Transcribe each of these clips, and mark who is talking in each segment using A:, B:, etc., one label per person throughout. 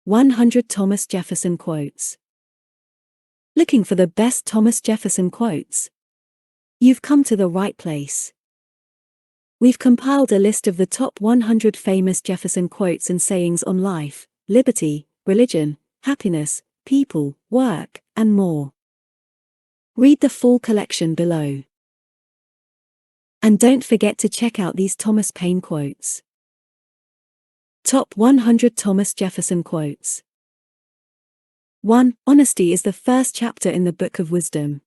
A: 100 Thomas Jefferson Quotes. Looking for the best Thomas Jefferson quotes? You've come to the right place. We've compiled a list of the top 100 famous Jefferson quotes and sayings on life, liberty, religion, happiness, people, work, and more. Read the full collection below. And don't forget to check out these Thomas Paine quotes. Top 100 Thomas Jefferson Quotes. 1. Honesty is the first chapter in the Book of Wisdom.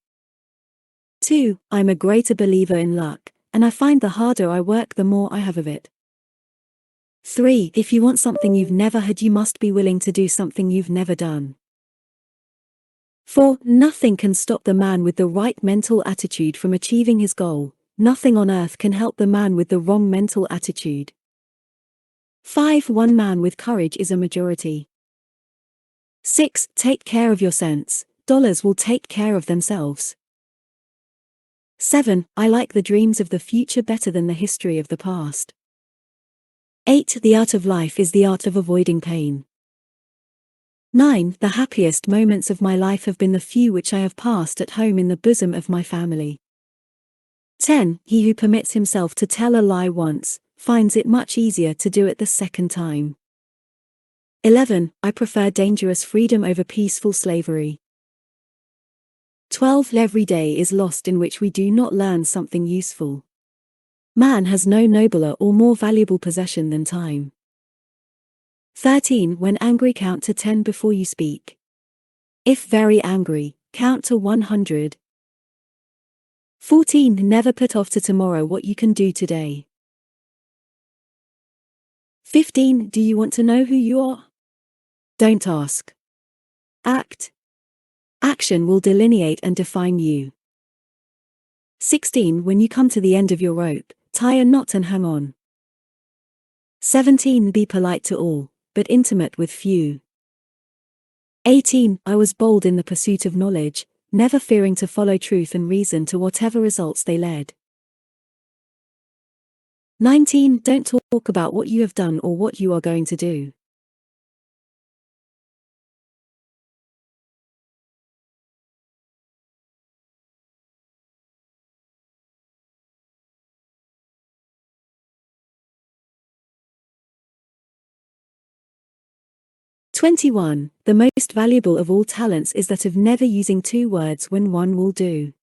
A: 2. I'm a greater believer in luck, and I find the harder I work the more I have of it. 3. If you want something you've never had, you must be willing to do something you've never done. 4. Nothing can stop the man with the right mental attitude from achieving his goal. Nothing on earth can help the man with the wrong mental attitude. 5. One man with courage is a majority. 6. Take care of your cents. Dollars will take care of themselves. 7. I like the dreams of the future better than the history of the past. 8. The art of life is the art of avoiding pain. 9. The happiest moments of my life have been the few which I have passed at home in the bosom of my family. 10. He who permits himself to tell a lie once, finds it much easier to do it the second time. 11. I prefer dangerous freedom over peaceful slavery. 12. Every day is lost in which we do not learn something useful. Man has no nobler or more valuable possession than time. 13. When angry, count to 10 before you speak. If very angry, count to 100. 14. Never put off to tomorrow what you can do today. 15. Do you want to know who you are? Don't ask. Act. Action will delineate and define you. 16. When you come to the end of your rope, tie a knot and hang on. 17. Be polite to all, but intimate with few. 18. I was bold in the pursuit of knowledge, never fearing to follow truth and reason to whatever results they led. 19. Don't talk about what you have done or what you are going to do. 21. The most valuable of all talents is that of never using two words when one will do.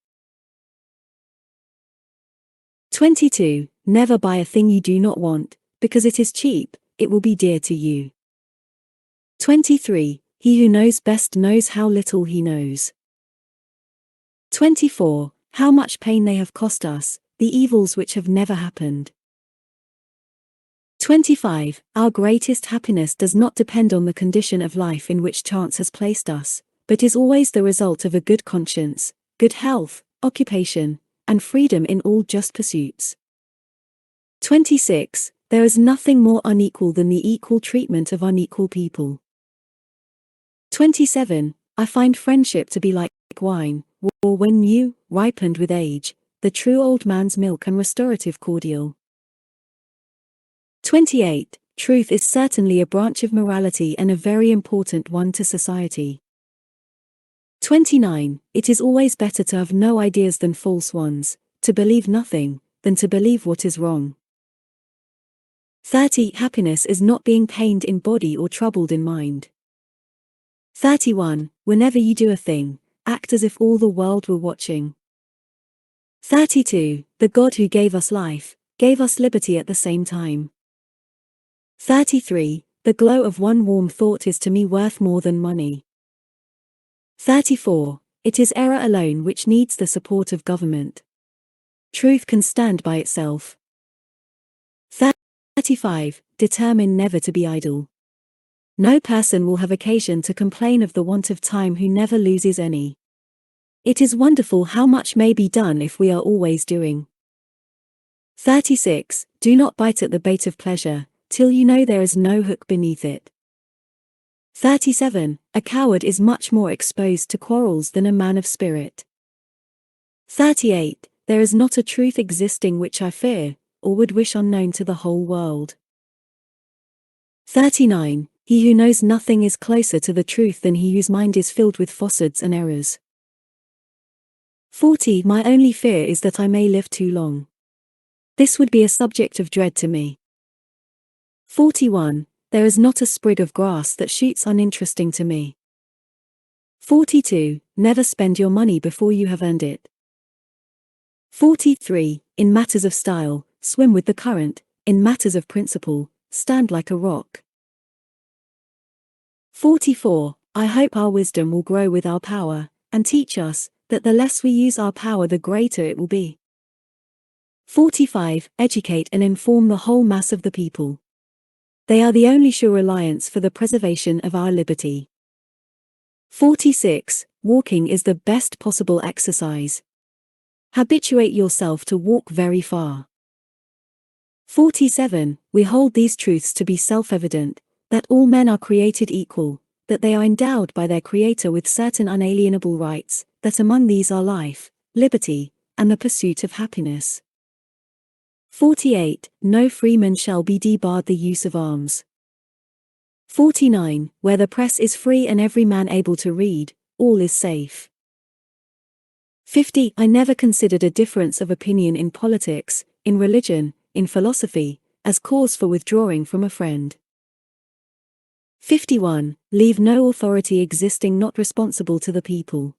A: 22. Never buy a thing you do not want, because it is cheap, it will be dear to you. 23. He who knows best knows how little he knows. 24. How much pain they have cost us, the evils which have never happened. 25. Our greatest happiness does not depend on the condition of life in which chance has placed us, but is always the result of a good conscience, good health, occupation, and freedom in all just pursuits. 26. There is nothing more unequal than the equal treatment of unequal people. 27. I find friendship to be like wine, or when new, ripened with age, the true old man's milk and restorative cordial. 28. Truth is certainly a branch of morality and a very important one to society. 29. It is always better to have no ideas than false ones, to believe nothing, than to believe what is wrong. 30. Happiness is not being pained in body or troubled in mind. 31. Whenever you do a thing, act as if all the world were watching. 32. The God who gave us life, gave us liberty at the same time. 33. The glow of one warm thought is to me worth more than money. 34. It is error alone which needs the support of government. Truth can stand by itself. 35. Determine never to be idle. No person will have occasion to complain of the want of time who never loses any. It is wonderful how much may be done if we are always doing. 36. Do not bite at the bait of pleasure, till you know there is no hook beneath it. 37. A coward is much more exposed to quarrels than a man of spirit. 38. There is not a truth existing which I fear, or would wish unknown to the whole world. 39. He who knows nothing is closer to the truth than he whose mind is filled with falsehoods and errors. 40. My only fear is that I may live too long. This would be a subject of dread to me. 41. There is not a sprig of grass that shoots uninteresting to me. 42. Never spend your money before you have earned it. 43. In matters of style, swim with the current; in matters of principle, stand like a rock. 44. I hope our wisdom will grow with our power, and teach us that the less we use our power the greater it will be. 45. Educate and inform the whole mass of the people. They are the only sure reliance for the preservation of our liberty. 46. Walking is the best possible exercise. Habituate yourself to walk very far. 47. We hold these truths to be self-evident, that all men are created equal, that they are endowed by their Creator with certain unalienable rights, that among these are life, liberty, and the pursuit of happiness. 48. No freeman shall be debarred the use of arms. 49. Where the press is free and every man able to read, all is safe. 50. I never considered a difference of opinion in politics, in religion, in philosophy, as cause for withdrawing from a friend. 51. Leave no authority existing not responsible to the people.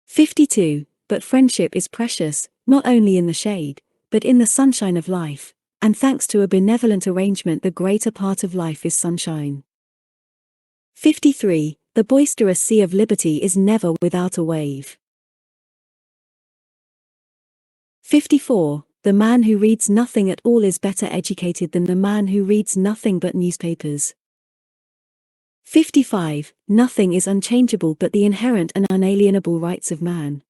A: 52. But friendship is precious, not only in the shade, but in the sunshine of life, and thanks to a benevolent arrangement the greater part of life is sunshine. 53. The boisterous sea of liberty is never without a wave. 54. The man who reads nothing at all is better educated than the man who reads nothing but newspapers. 55. Nothing is unchangeable but the inherent and unalienable rights of man.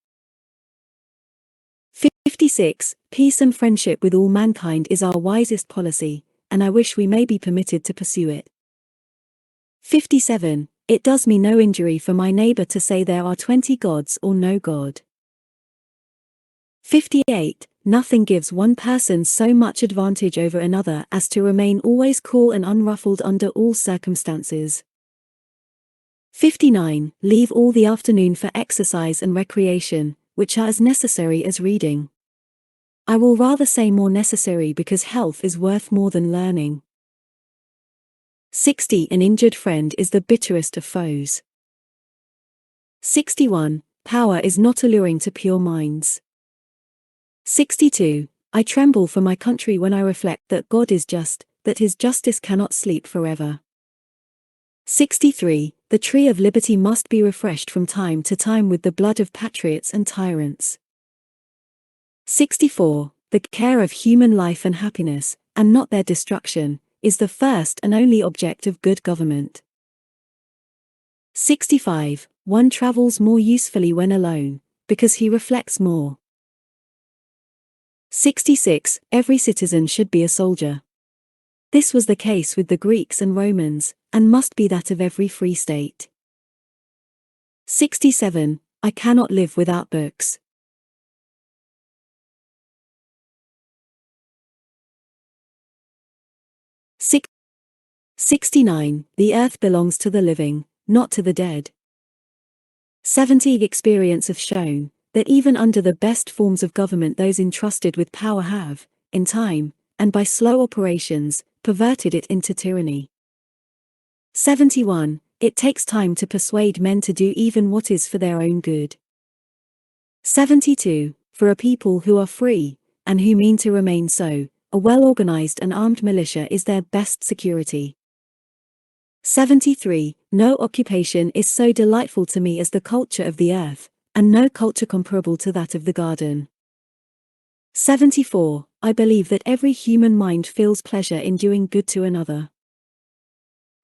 A: 56. Peace and friendship with all mankind is our wisest policy, and I wish we may be permitted to pursue it. 57. It does me no injury for my neighbor to say there are 20 gods or no God. 58. Nothing gives one person so much advantage over another as to remain always cool and unruffled under all circumstances. 59. Leave all the afternoon for exercise and recreation, which are as necessary as reading. I will rather say more necessary because health is worth more than learning. 60. An injured friend is the bitterest of foes. 61. Power is not alluring to pure minds. 62. I tremble for my country when I reflect that God is just, that his justice cannot sleep forever. 63. The tree of liberty must be refreshed from time to time with the blood of patriots and tyrants. 64. The care of human life and happiness, and not their destruction, is the first and only object of good government. 65. One travels more usefully when alone, because he reflects more. 66. Every citizen should be a soldier. This was the case with the Greeks and Romans, and must be that of every free state. 67. I cannot live without books. 69. The earth belongs to the living, not to the dead. 70. Experience have shown that even under the best forms of government those entrusted with power have, in time, and by slow operations, perverted it into tyranny. 71. It takes time to persuade men to do even what is for their own good. 72. For a people who are free, and who mean to remain so, a well-organized and armed militia is their best security. 73. No occupation is so delightful to me as the culture of the earth, and no culture comparable to that of the garden. 74. I believe that every human mind feels pleasure in doing good to another.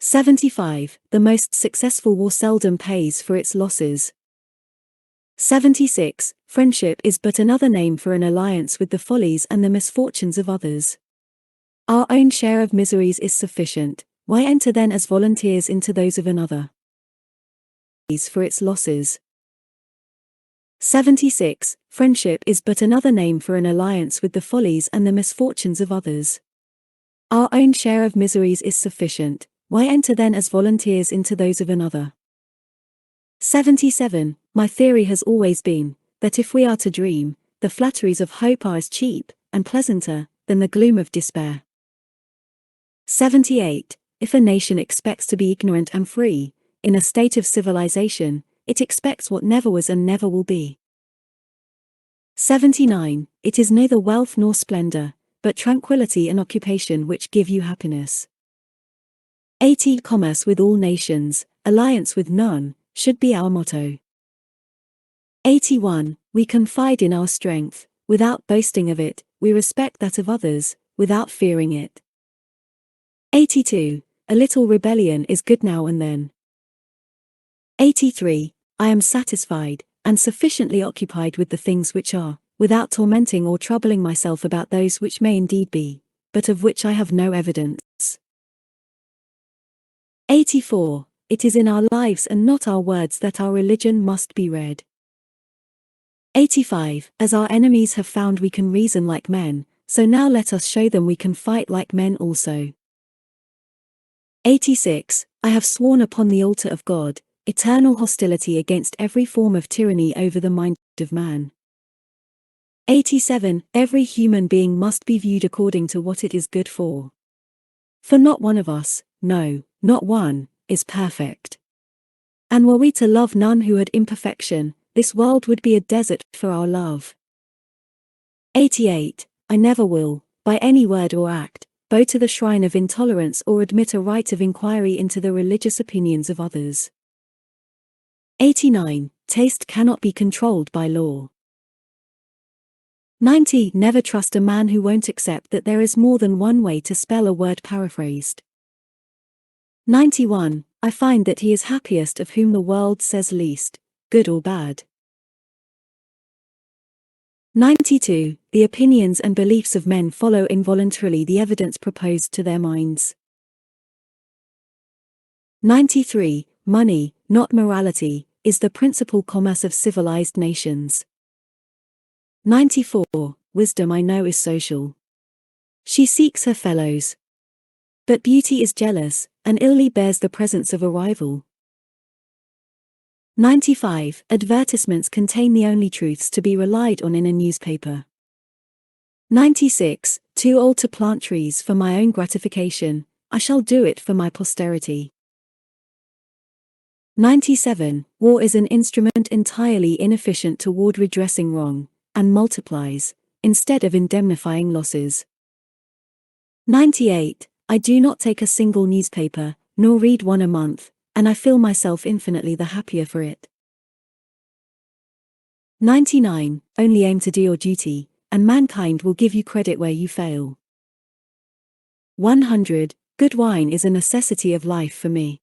A: 75. The most successful war seldom pays for its losses. 76. Friendship is but another name for an alliance with the follies and the misfortunes of others. Our own share of miseries is sufficient, why enter then as volunteers into those of another? For its losses. 76. Friendship is but another name for an alliance with the follies and the misfortunes of others. Our own share of miseries is sufficient, why enter then as volunteers into those of another? 77. My theory has always been that if we are to dream, the flatteries of hope are as cheap and pleasanter than the gloom of despair. 78. If a nation expects to be ignorant and free, in a state of civilization, it expects what never was and never will be. 79. It is neither wealth nor splendor, but tranquility and occupation which give you happiness. 80. Commerce with all nations, alliance with none, should be our motto. 81. We confide in our strength, without boasting of it, we respect that of others, without fearing it. 82. A little rebellion is good now and then. 83. I am satisfied, and sufficiently occupied with the things which are, without tormenting or troubling myself about those which may indeed be, but of which I have no evidence. 84. It is in our lives and not our words that our religion must be read. 85. As our enemies have found we can reason like men, so now let us show them we can fight like men also. 86. I have sworn upon the altar of God, eternal hostility against every form of tyranny over the mind of man. 87. Every human being must be viewed according to what it is good for. For not one of us, no, not one, is perfect. And were we to love none who had imperfection, this world would be a desert for our love. 88. I never will, by any word or act, bow to the shrine of intolerance or admit a right of inquiry into the religious opinions of others. 89. Taste cannot be controlled by law. 90. Never trust a man who won't accept that there is more than one way to spell a word paraphrased. 91. I find that he is happiest of whom the world says least, good or bad. 92. The opinions and beliefs of men follow involuntarily the evidence proposed to their minds. 93. Money, not morality, is the principal commerce of civilized nations. 94. Wisdom I know is social. She seeks her fellows. But beauty is jealous, and illy bears the presence of a rival. 95. Advertisements contain the only truths to be relied on in a newspaper. 96. Too old to plant trees for my own gratification, I shall do it for my posterity. 97. War is an instrument entirely inefficient toward redressing wrong, and multiplies, instead of indemnifying losses. 98. I do not take a single newspaper, nor read one a month, and I feel myself infinitely the happier for it. 99. Only aim to do your duty, and mankind will give you credit where you fail. 100. Good wine is a necessity of life for me.